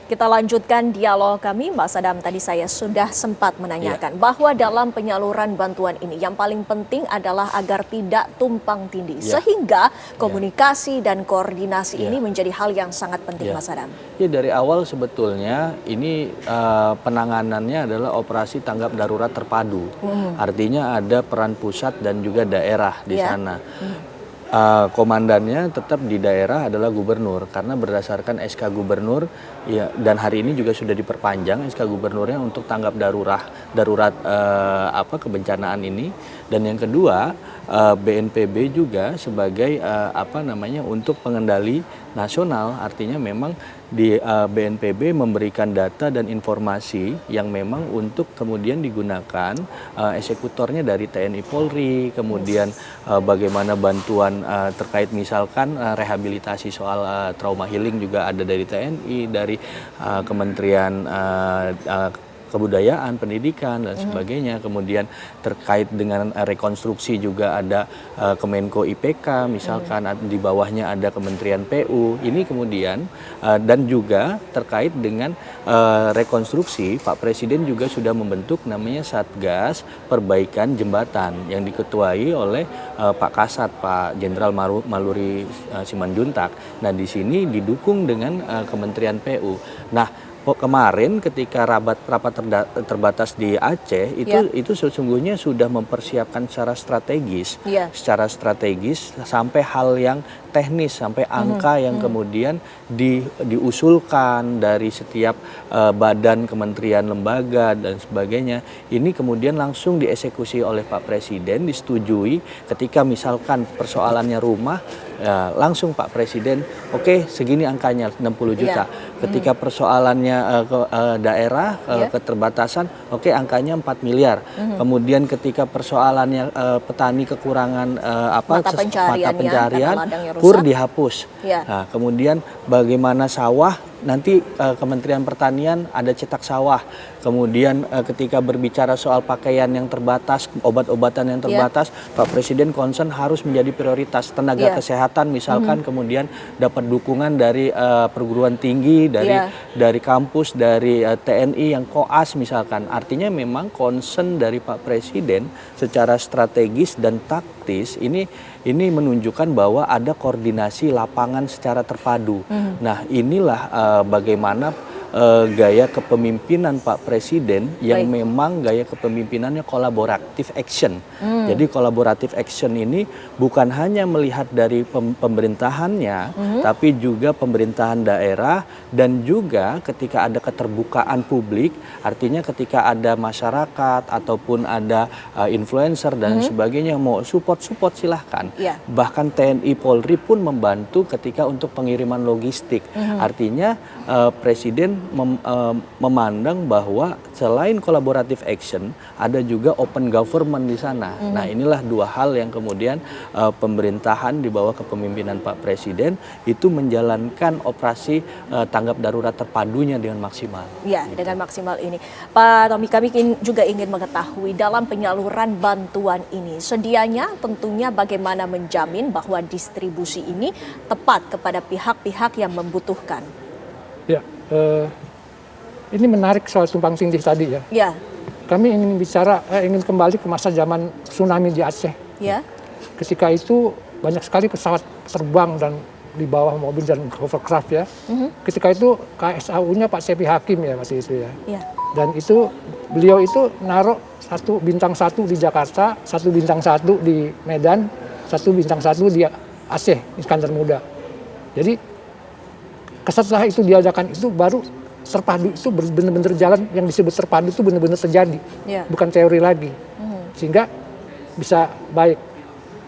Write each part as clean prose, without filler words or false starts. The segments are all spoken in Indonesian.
Kita lanjutkan dialog kami, Mbak Sadam. Tadi saya sudah sempat menanyakan bahwa dalam penyaluran bantuan ini yang paling penting adalah agar tidak tumpang tindih. Sehingga komunikasi dan koordinasi ini menjadi hal yang sangat penting, Mas Sadam. Ya, dari awal sebetulnya ini penanganannya adalah operasi tanggap darurat terpadu. Artinya ada peran pusat dan juga daerah di sana. Komandannya tetap di daerah adalah gubernur karena berdasarkan SK gubernur ya, dan hari ini juga sudah diperpanjang SK gubernurnya untuk tanggap darurat kebencanaan ini. Dan yang kedua BNPB juga sebagai untuk pengendali nasional, artinya memang di BNPB memberikan data dan informasi yang memang untuk kemudian digunakan eksekutornya dari TNI Polri, kemudian bagaimana bantuan terkait misalkan rehabilitasi soal trauma healing juga ada dari TNI, dari Kementerian Kebudayaan, Pendidikan dan sebagainya. Kemudian terkait dengan rekonstruksi juga ada Kemenko IPK misalkan, di bawahnya ada Kementerian PU. Ini kemudian dan juga terkait dengan rekonstruksi, Pak Presiden juga sudah membentuk namanya Satgas Perbaikan Jembatan yang diketuai oleh Pak Kasat, Pak Jenderal Maluri Simanjuntak. Nah, di sini didukung dengan Kementerian PU. Nah, kemarin ketika rapat terbatas di Aceh itu sesungguhnya sudah mempersiapkan secara strategis sampai hal yang teknis, sampai angka yang kemudian diusulkan dari setiap badan, kementerian, lembaga dan sebagainya. Ini kemudian langsung dieksekusi oleh Pak Presiden, disetujui. Ketika misalkan persoalannya rumah, langsung Pak Presiden, oke, segini angkanya 60 juta. Ketika persoalannya daerah, keterbatasan, oke, angkanya 4 miliar. Kemudian ketika persoalannya petani kekurangan mata pencarian, KUR dihapus. Nah, kemudian bagaimana sawah, nanti Kementerian Pertanian ada cetak sawah. Kemudian ketika berbicara soal pakaian yang terbatas, obat-obatan yang terbatas, Pak Presiden concern harus menjadi prioritas. Tenaga kesehatan misalkan kemudian dapat dukungan dari perguruan tinggi, dari kampus, dari TNI yang koas misalkan. Artinya memang concern dari Pak Presiden secara strategis dan taktis ini menunjukkan bahwa ada koordinasi lapangan secara terpadu. Nah, inilah bagaimana gaya kepemimpinan Pak Presiden yang memang gaya kepemimpinannya kolaboratif action. Jadi kolaboratif action ini bukan hanya melihat dari pemerintahannya, tapi juga pemerintahan daerah, dan juga ketika ada keterbukaan publik, artinya ketika ada masyarakat ataupun ada influencer dan sebagainya mau support silahkan. Bahkan TNI Polri pun membantu ketika untuk pengiriman logistik. Artinya Presiden memandang bahwa selain collaborative action ada juga open government di sana. Nah, inilah dua hal yang kemudian pemerintahan di bawah kepemimpinan Pak Presiden itu menjalankan operasi tanggap darurat terpadunya dengan maksimal. Ya, gitu. Dengan maksimal ini. Pak Tommy, kami juga ingin mengetahui dalam penyaluran bantuan ini sedianya tentunya bagaimana menjamin bahwa distribusi ini tepat kepada pihak-pihak yang membutuhkan. Ya, ini menarik soal tumpang tindih tadi ya. Kami ingin kembali ke masa zaman tsunami di Aceh. Ketika itu banyak sekali pesawat terbang dan di bawah mobil dan hovercraft ya. Ketika itu KSAU-nya Pak Cepi Hakim ya masih itu ya. Dan itu beliau itu naruh 1 bintang 1 di Jakarta, 1 bintang 1 di Medan, 1 bintang 1 di Aceh, Iskandar Muda. Jadi setelah itu diadakan itu baru terpadu itu benar-benar jalan, yang disebut terpadu itu benar-benar terjadi, bukan teori lagi, sehingga bisa baik.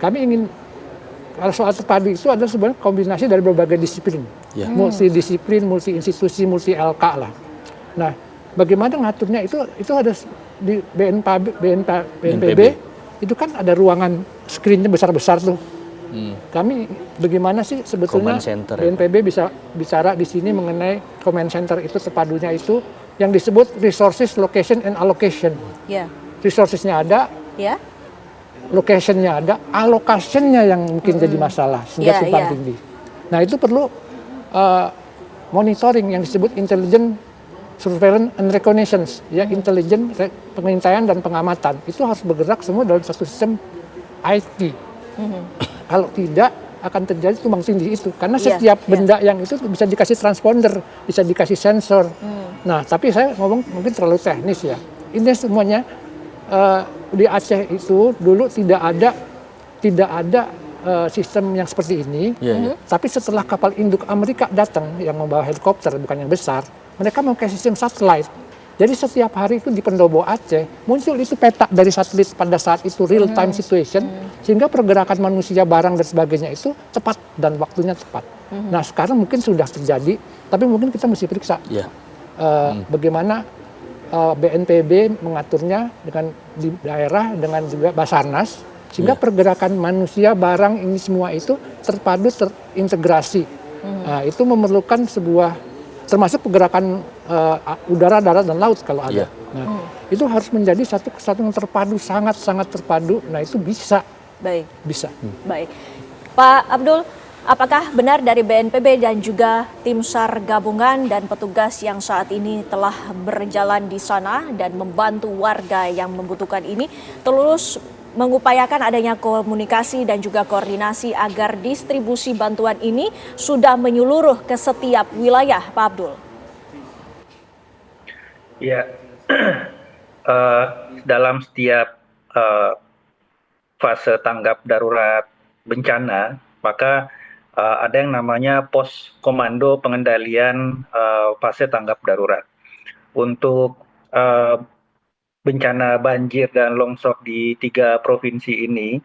Kami ingin, kalau soal terpadu itu adalah sebenarnya kombinasi dari berbagai disiplin, multidisiplin, multi institusi, multi LK lah. Nah, bagaimana ngaturnya itu ada di BNPB itu kan ada ruangan screen-nya besar-besar tuh. Kami bagaimana sih sebetulnya BNPB bisa bicara di sini mengenai command center itu terpadunya itu yang disebut resources, location, and allocation. Resourcesnya ada, locationnya ada, allocationnya yang mungkin jadi masalah sehingga tumpang tindih. Nah, itu perlu monitoring yang disebut intelligent surveillance and reconnaissance, ya intelijen pengintaian dan pengamatan. Itu harus bergerak semua dalam satu sistem IT. Kalau tidak akan terjadi tumbang tindih itu, karena setiap benda yang itu bisa dikasih transponder, bisa dikasih sensor. Nah, tapi saya ngomong mungkin terlalu teknis ya. Ini semuanya di Aceh itu dulu tidak ada sistem yang seperti ini. Tapi setelah kapal induk Amerika datang yang membawa helikopter, bukan yang besar, mereka memakai sistem satelit. Jadi setiap hari itu di pendopo Aceh muncul itu peta dari satelit pada saat itu real time situation, sehingga pergerakan manusia, barang dan sebagainya itu cepat dan waktunya tepat. Nah sekarang mungkin sudah terjadi, tapi mungkin kita mesti periksa bagaimana BNPB mengaturnya dengan di daerah dengan juga Basarnas, sehingga pergerakan manusia, barang ini semua itu terpadu, terintegrasi. Nah, itu memerlukan sebuah termasuk pergerakan udara, darat, dan laut kalau ada. Nah, itu harus menjadi satu kesatuan yang terpadu, sangat-sangat terpadu. Nah, itu bisa. Baik. Bisa. Baik. Pak Abdul, apakah benar dari BNPB dan juga tim SAR gabungan dan petugas yang saat ini telah berjalan di sana dan membantu warga yang membutuhkan ini terus mengupayakan adanya komunikasi dan juga koordinasi agar distribusi bantuan ini sudah menyeluruh ke setiap wilayah, Pak Abdul? Ya, dalam setiap fase tanggap darurat bencana, maka ada yang namanya pos komando pengendalian fase tanggap darurat. Untuk bencana banjir dan longsor di 3 provinsi ini,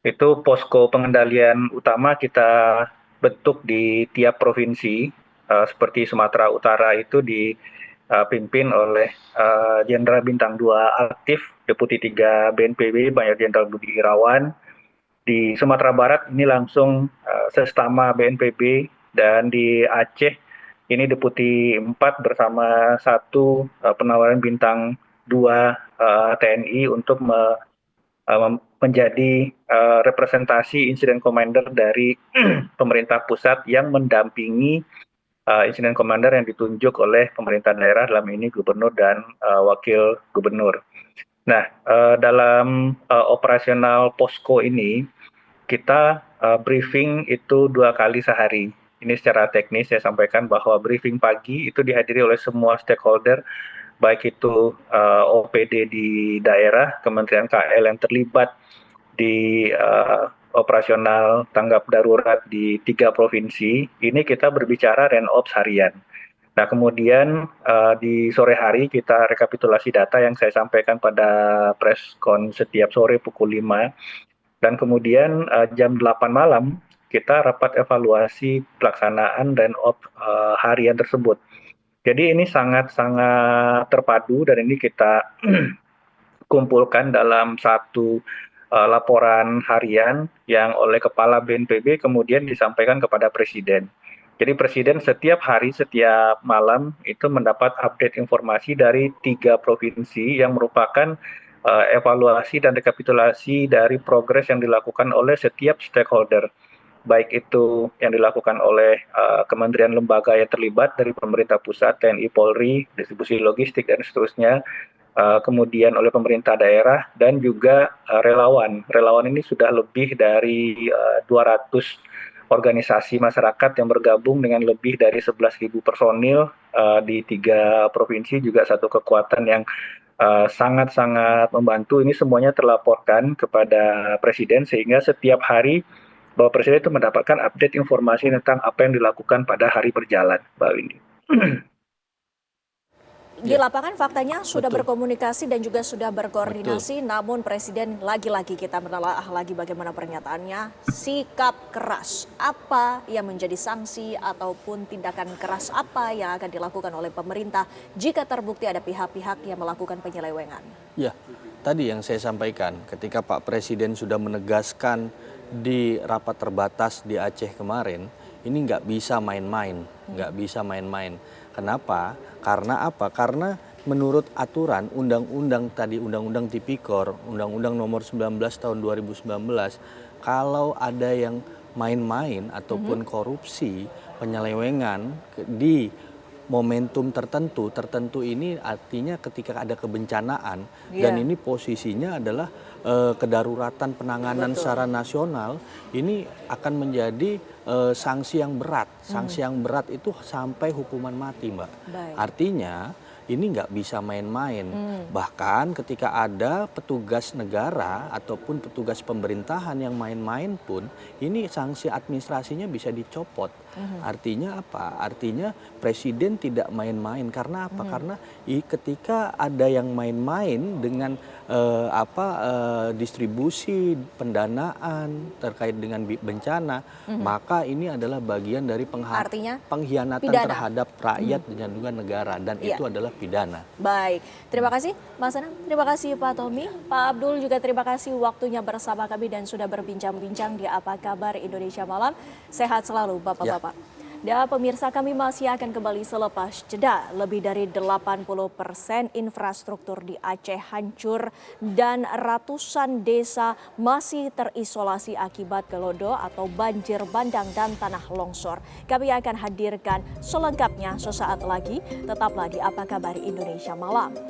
itu posko pengendalian utama kita bentuk di tiap provinsi. Seperti Sumatera Utara itu dipimpin oleh Jenderal Bintang 2 aktif, Deputi 3 BNPB, Mayor Jenderal Budi Irawan. Di Sumatera Barat ini langsung Sestama BNPB, dan di Aceh ini Deputi 4 bersama 1 penawaran Bintang 2 TNI untuk menjadi representasi insiden commander dari pemerintah pusat yang mendampingi insiden commander yang ditunjuk oleh pemerintah daerah, dalam ini gubernur dan wakil gubernur. Nah, dalam operasional posko ini kita briefing itu 2 kali sehari. Ini secara teknis saya sampaikan bahwa briefing pagi itu dihadiri oleh semua stakeholder, baik itu OPD di daerah, Kementerian KL yang terlibat di operasional tanggap darurat di 3 provinsi. Ini kita berbicara RENOPS harian. Nah, kemudian di sore hari kita rekapitulasi data yang saya sampaikan pada preskon setiap sore pukul 5. Dan kemudian jam 8 malam kita rapat evaluasi pelaksanaan RENOPS harian tersebut. Jadi ini sangat-sangat terpadu, dan ini kita kumpulkan dalam satu laporan harian yang oleh Kepala BNPB kemudian disampaikan kepada Presiden. Jadi Presiden setiap hari, setiap malam itu mendapat update informasi dari 3 provinsi yang merupakan evaluasi dan rekapitulasi dari progres yang dilakukan oleh setiap stakeholder, baik itu yang dilakukan oleh kementerian lembaga yang terlibat dari pemerintah pusat, TNI, Polri, distribusi logistik dan seterusnya, kemudian oleh pemerintah daerah, dan juga relawan. Relawan ini sudah lebih dari 200 organisasi masyarakat yang bergabung dengan lebih dari 11.000 personil di 3 provinsi, juga satu kekuatan yang sangat-sangat membantu. Ini semuanya terlaporkan kepada Presiden, sehingga setiap hari Bapak Presiden itu mendapatkan update informasi tentang apa yang dilakukan pada hari berjalan, Mbak Windy. Di lapangan faktanya sudah berkomunikasi dan juga sudah berkoordinasi, namun Presiden lagi-lagi kita menelaah lagi bagaimana pernyataannya, sikap keras. Apa yang menjadi sanksi ataupun tindakan keras apa yang akan dilakukan oleh pemerintah jika terbukti ada pihak-pihak yang melakukan penyelewengan? Ya, tadi yang saya sampaikan ketika Pak Presiden sudah menegaskan di rapat terbatas di Aceh kemarin, ini nggak bisa main-main, nggak bisa main-main. Kenapa? Karena apa? Karena menurut aturan undang-undang tadi, Undang-Undang Tipikor, Undang-Undang Nomor 19 tahun 2019, kalau ada yang main-main ataupun korupsi, penyelewengan di momentum tertentu ini artinya ketika ada kebencanaan dan ini posisinya adalah kedaruratan penanganan secara nasional, ini akan menjadi sanksi yang berat. Sanksi yang berat itu sampai hukuman mati, Mbak. Artinya ini nggak bisa main-main. Bahkan ketika ada petugas negara ataupun petugas pemerintahan yang main-main pun, ini sanksi administrasinya bisa dicopot. Artinya apa? Artinya presiden tidak main-main. Karena apa? Karena ketika ada yang main-main dengan distribusi pendanaan terkait dengan bencana, maka ini adalah bagian dari pengkhianatan terhadap rakyat dan juga negara, dan itu adalah pidana. Baik, terima kasih Mas Anam, terima kasih Pak Tommy, Pak Abdul juga terima kasih waktunya bersama kami dan sudah berbincang-bincang di Apa Kabar Indonesia Malam. Sehat selalu Bapak-bapak. Dan pemirsa, kami masih akan kembali selepas jeda. Lebih dari 80% infrastruktur di Aceh hancur dan ratusan desa masih terisolasi akibat gelodo atau banjir bandang dan tanah longsor. Kami akan hadirkan selengkapnya sesaat lagi. Tetaplah di Apa Kabar Indonesia Malam.